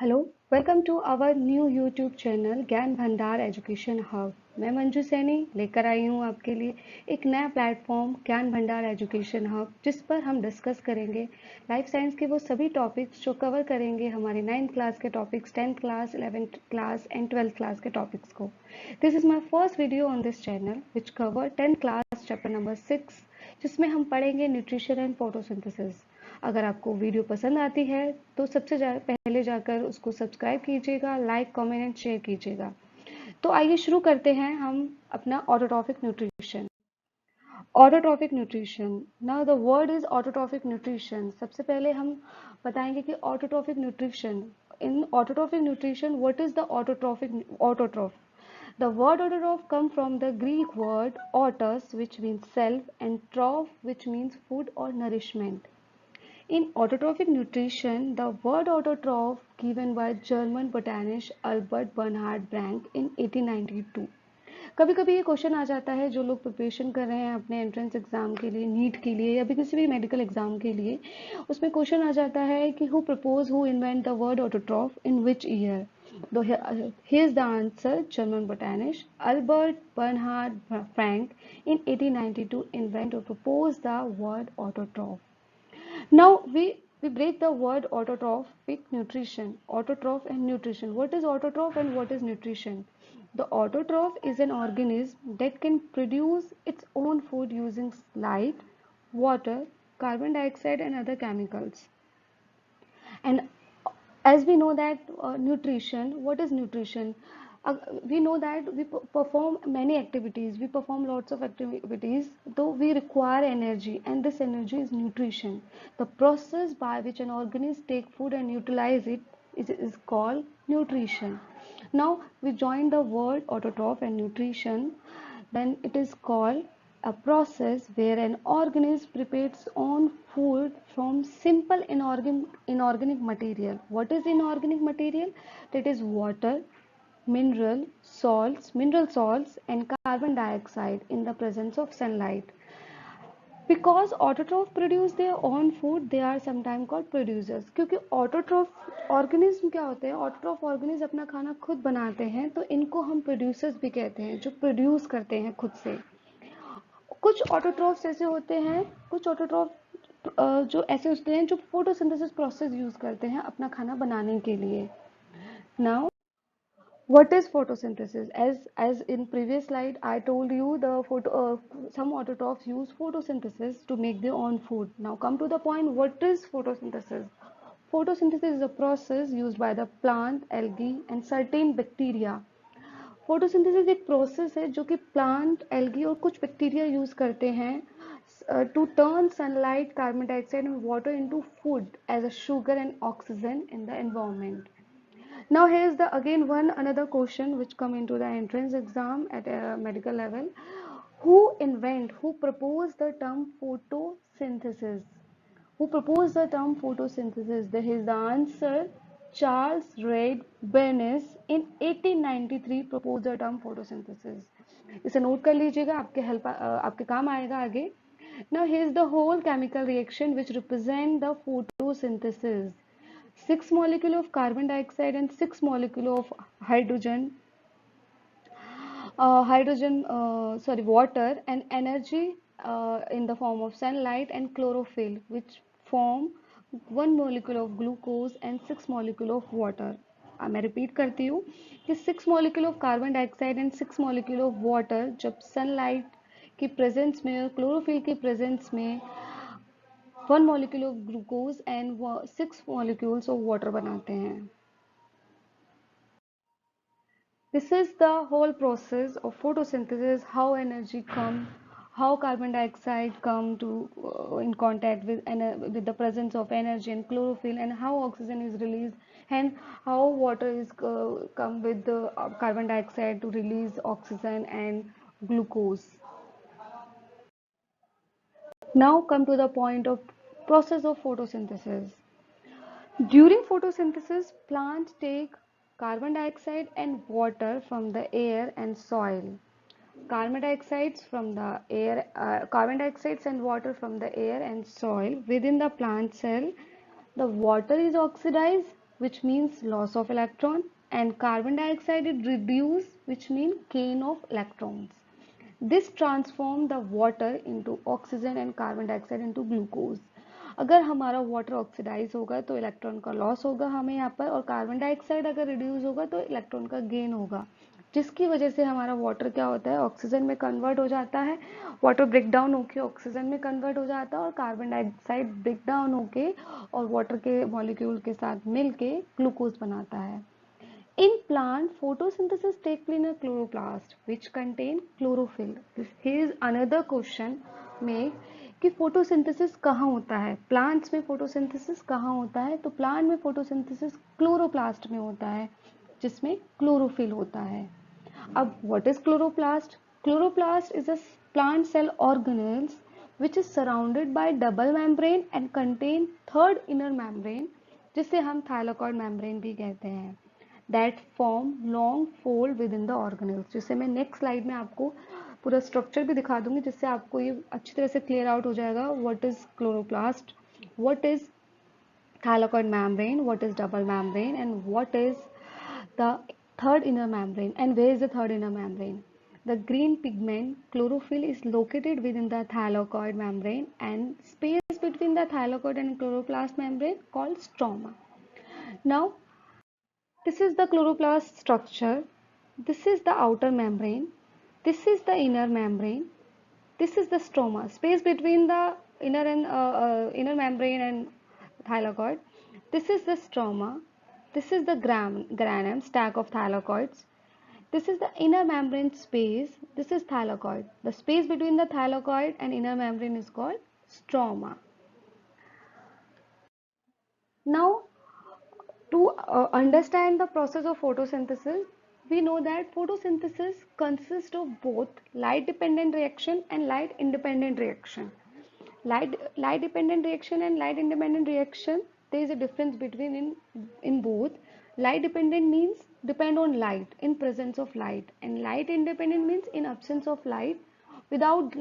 Hello, welcome to our new YouTube channel Gyan Bhandar education hub. मैं मंजू सैनी लेकर आई हूँ आपके लिए एक नया प्लेटफॉर्म ज्ञान भंडार एजुकेशन हब, जिस पर हम डिस्कस करेंगे लाइफ साइंस के वो सभी टॉपिक्स जो कवर करेंगे हमारे 9th क्लास के topics, 10th class, 11th class and 12th class के टॉपिक्स को। This is my first video on this channel which cover 10th class chapter number 6, जिसमें हम पढ़ेंगे न्यूट्रिशन एंड फोटोसिंथेसिस। अगर आपको वीडियो पसंद आती है तो सबसे पहले जाकर उसको सब्सक्राइब कीजिएगा, लाइक, कमेंट एंड शेयर कीजिएगा। तो आइए शुरू करते हैं हम अपना autotrophic nutrition. Autotrophic nutrition, now the word is autotrophic nutrition. सबसे पहले हम बताएंगे कि autotrophic nutrition, in autotrophic nutrition what is the autotroph. The word autotroph come from the Greek word autos, which means self, and troph, which means food or nourishment. In autotrophic nutrition, the word autotroph given by German botanist Albert Bernhard Brank in 1892. कभी कभी ये question आ जाता है, जो लोग preparation कर रहे हैं अपने एंट्रेंस एग्जाम के लिए, नीट के लिए या भी किसी भी मेडिकल एग्जाम के लिए, उसमें क्वेश्चन आ जाता है कि who invent the word autotroph in which year. Here's the answer. German botanist Albert Bernhard Frank in 1892 invent or proposed the word autotroph. Now we break the word autotrophic nutrition, autotroph and nutrition. What is autotroph and what is nutrition? The autotroph is an organism that can produce its own food using light, water, carbon dioxide and other chemicals. And as we know that nutrition, what is nutrition? We know that we perform many activities, we perform lots of activities, though we require energy, and this energy is nutrition. The process by which an organism take food and utilize it is called nutrition. Now we join the word autotroph and nutrition, then it is called a process where an organism prepares its own food from simple inorganic material. What is inorganic material? That is water, mineral salts and carbon dioxide in the presence of sunlight. Because autotroph produce their own food, they are sometimes called producers. क्योंकि autotroph organism क्या होते हैं? Autotroph organism अपना खाना खुद बनाते हैं, तो इनको हम producers भी कहते हैं, जो produce करते हैं खुद से. कुछ ऑटोट्रॉफ्स ऐसे होते हैं, कुछ ऑटोट्रॉफ जो ऐसे होते हैं जो फोटोसिंथेसिस प्रोसेस यूज करते हैं अपना खाना बनाने के लिए. Now what is photosynthesis? As in previous slide I told you, the some autotrophs use photosynthesis to make their own food. Now come to the point, what is photosynthesis? Photosynthesis is a process used by the plant, algae and certain bacteria. Photosynthesis एक process है जो कि plant, algae और कुछ bacteria use करते हैं to turn sunlight, carbon dioxide and water into food as a sugar and oxygen in the environment. Now here is the again one another question which come into the entrance exam at a medical level. Who proposed the term photosynthesis? Who proposed the term photosynthesis? There is the answer. Charles Reid Bernays in 1893 proposed the term photosynthesis. इसे note कर लीजिएगा, आपके काम आएगा आगे. Now here is the whole chemical reaction which represent the photosynthesis. 6 molecule of carbon dioxide and 6 molecule of water and energy in the form of sunlight and chlorophyll, which form 1 molecule of glucose and 6 molecule of water. मैं repeat करती हूँ कि 6 molecule of carbon dioxide and 6 molecule of water जब sunlight की presence में और chlorophyll की presence में 1 molecule of glucose and 6 molecules of water बनाते हैं. This is the whole process of photosynthesis, how energy come, how carbon dioxide come to in contact with the presence of energy and chlorophyll, and how oxygen is released, and how water is come with the carbon dioxide to release oxygen and glucose. Now come to the point of process of photosynthesis. During photosynthesis, plants take carbon dioxide and water from the air and soil. Carbon dioxides from the air, carbon dioxides and water from the air and soil within the plant cell. The water is oxidized which means loss of electron, and carbon dioxide it reduce, which means gain of electrons. This transform the water into oxygen and carbon dioxide into glucose. अगर हमारा water oxidise होगा तो electron का loss होगा हमें यहाँ पर, और कार्बन डाइऑक्साइड अगर रिड्यूस होगा तो इलेक्ट्रॉन का गेन होगा, जिसकी वजह से हमारा वाटर क्या होता है, ऑक्सीजन में कन्वर्ट हो जाता है, वाटर ब्रेक डाउन होके ऑक्सीजन में कन्वर्ट हो जाता है, और कार्बन डाइऑक्साइड ब्रेक डाउन होके और वाटर के मॉलिक्यूल के साथ मिलके ग्लूकोज बनाता है. In plant, photosynthesis takes place in a chloroplast which contain chlorophyll. Here is another question में कि photosynthesis कहाँ होता है, plants में photosynthesis कहाँ होता है, तो plant में photosynthesis chloroplast में होता है जिसमें chlorophyll होता है. अब what is chloroplast? Chloroplast is a plant cell organelles which is surrounded by double membrane and contain third inner membrane जिसे हम thylakoid membrane भी कहते हैं. That form long fold within the organelles. जिसे मैं नेक्स्ट स्लाइड में आपको पूरा स्ट्रक्चर भी दिखा दूंगी जिससे आपको ये अच्छी तरह से क्लियर आउट हो जाएगा. What is chloroplast, what is thylakoid membrane, what is double membrane, and what is the third inner membrane, and where is the third inner membrane. The green pigment chlorophyll is located within the thylakoid membrane, and space between the thylakoid and chloroplast membrane called stroma. Now this is the chloroplast structure. This is the outer membrane. This is the inner membrane. This is the stroma. Space between the inner membrane and thylakoid. This is the stroma. This is the granum, stack of thylakoids. This is the inner membrane space. This is thylakoid. The space between the thylakoid and inner membrane is called stroma. Now, to understand the process of photosynthesis, we know that photosynthesis consists of both light dependent reaction and light independent reaction. Light dependent reaction and light independent reaction, there is a difference between in both. Light dependent means depend on light, in presence of light, and light independent means in absence of light. Without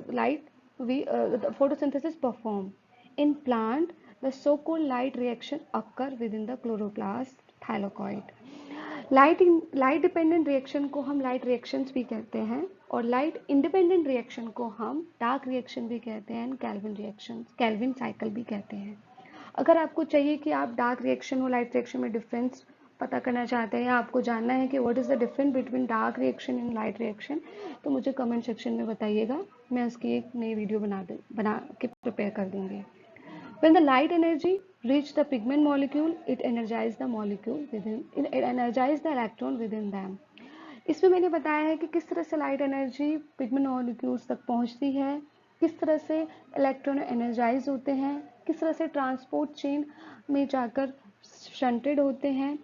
light, the photosynthesis perform. In plant, the so-called light reaction occur within the chloroplast thylakoid. Light dependent reaction को हम light reactions भी कहते हैं, और light independent reaction को हम dark reaction भी कहते हैं, कैल्विन रिएक्शन, कैल्विन साइकिल भी कहते हैं. अगर आपको चाहिए कि आप डार्क रिएक्शन और लाइट रिएक्शन में डिफरेंस पता करना चाहते हैं, या आपको जानना है कि what is the difference between dark reaction and light reaction, तो मुझे कमेंट सेक्शन में बताइएगा, मैं उसकी एक नई वीडियो बना के प्रिपेयर कर दूंगी. When the light energy reach the pigment molecule, it energize the molecule within, it energize the electron within them. इसमें मैंने बताया है कि किस तरह से लाइट एनर्जी पिगमेंट मॉलिक्यूल्स तक पहुंचती है, किस तरह से इलेक्ट्रॉन एनर्जाइज होते हैं, किस तरह से ट्रांसपोर्ट चेन में जाकर शंटेड होते हैं,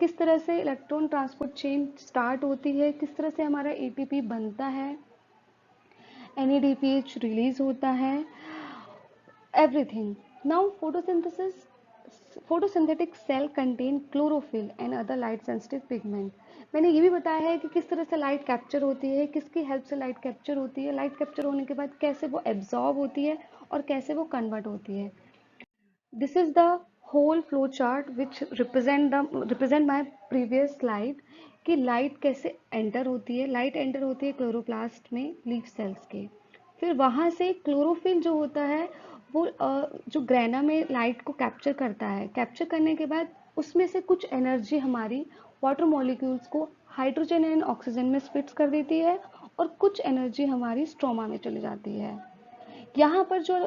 किस तरह से इलेक्ट्रॉन ट्रांसपोर्ट चेन स्टार्ट होती है, किस तरह से हमारा एटीपी बनता है, NADPH रिलीज होता है, everything. Now photosynthetic cell contain chlorophyll and other light sensitive pigment. मैंने ये भी बताया है कि किस तरह से लाइट कैप्चर होती है, किसकी हेल्प से लाइट कैप्चर होती है, लाइट कैप्चर होने के बाद कैसे वो एब्जॉर्ब होती है और कैसे वो कन्वर्ट होती है. This is the whole flow chart which represent my previous slide कि लाइट कैसे एंटर होती है. लाइट एंटर होती है क्लोरोप्लास्ट में लीफ सेल्स के, फिर वहां से क्लोरोफिल जो होता है वो जो ग्रेना में लाइट को कैप्चर करता है, कैप्चर करने के बाद उसमें से कुछ एनर्जी हमारी वाटर मॉलिक्यूल्स को हाइड्रोजन एंड ऑक्सीजन में स्प्लिट्स कर देती है, और कुछ एनर्जी हमारी स्ट्रोमा में चली जाती है. यहाँ पर जो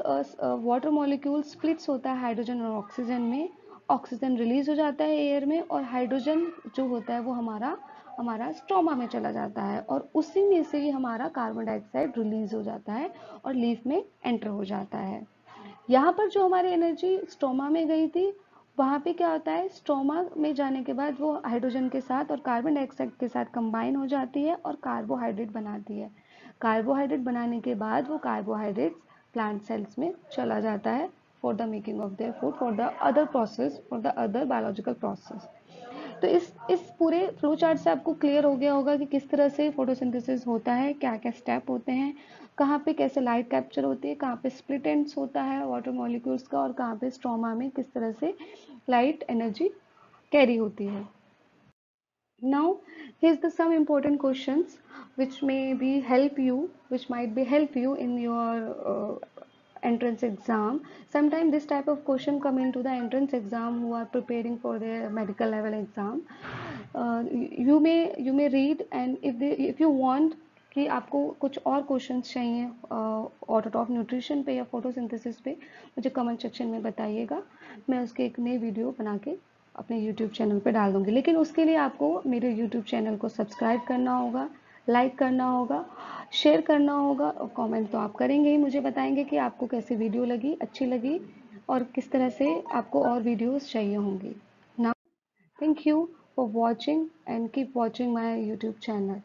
वाटर मॉलिक्यूल स्प्लिट्स होता है हाइड्रोजन और ऑक्सीजन में, ऑक्सीजन रिलीज हो जाता है एयर में, और हाइड्रोजन जो होता है वो हमारा स्ट्रोमा में चला जाता है, और उसी में से ही हमारा कार्बन डाइऑक्साइड रिलीज हो जाता है और लीफ में एंटर हो जाता है. यहाँ पर जो हमारी एनर्जी स्ट्रोमा में गई थी, वहाँ पे क्या होता है, स्ट्रोमा में जाने के बाद वो हाइड्रोजन के साथ और कार्बन डाइऑक्साइड के साथ कंबाइन हो जाती है और कार्बोहाइड्रेट बनाती है. कार्बोहाइड्रेट बनाने के बाद वो कार्बोहाइड्रेट प्लांट सेल्स में चला जाता है for the making of their food, for the other process, for the other biological process. तो इस पूरे फ्लो चार्ट से आपको क्लियर हो गया होगा कि किस तरह से फोटोसिंथेसिस होता है, क्या क्या स्टेप होते हैं, कहाँ पे कैसे लाइट कैप्चर होती है, कहाँ पे स्प्लिट एंड्स होता है वाटर मॉलिक्यूल्स का, और कहाँ पे स्ट्रोमा में किस तरह से लाइट एनर्जी कैरी होती है। Now, here's the some important questions which may be help you, which might be help you in your entrance exam. Sometimes this type of question come into the entrance exam who are preparing for their medical level exam. You may read, and if you want कि आपको कुछ और questions चाहिए auto top nutrition पे या photosynthesis पे, मुझे comment section में बताइएगा। मैं उसके एक नई वीडियो बना के अपने यूट्यूब चैनल पे डाल दूंगी। लेकिन उसके लिए आपको मेरे यूट्यूब चैनल को सब्सक्राइब करना होगा, लाइक करना होगा, शेयर करना होगा, और कमेंट तो आप करेंगे ही, मुझे बताएंगे कि आपको कैसी वीडियो लगी, अच्छी लगी, और किस तरह से आपको और वीडियोस चाहिए होंगी। Now thank you for watching and keep watching my YouTube channel.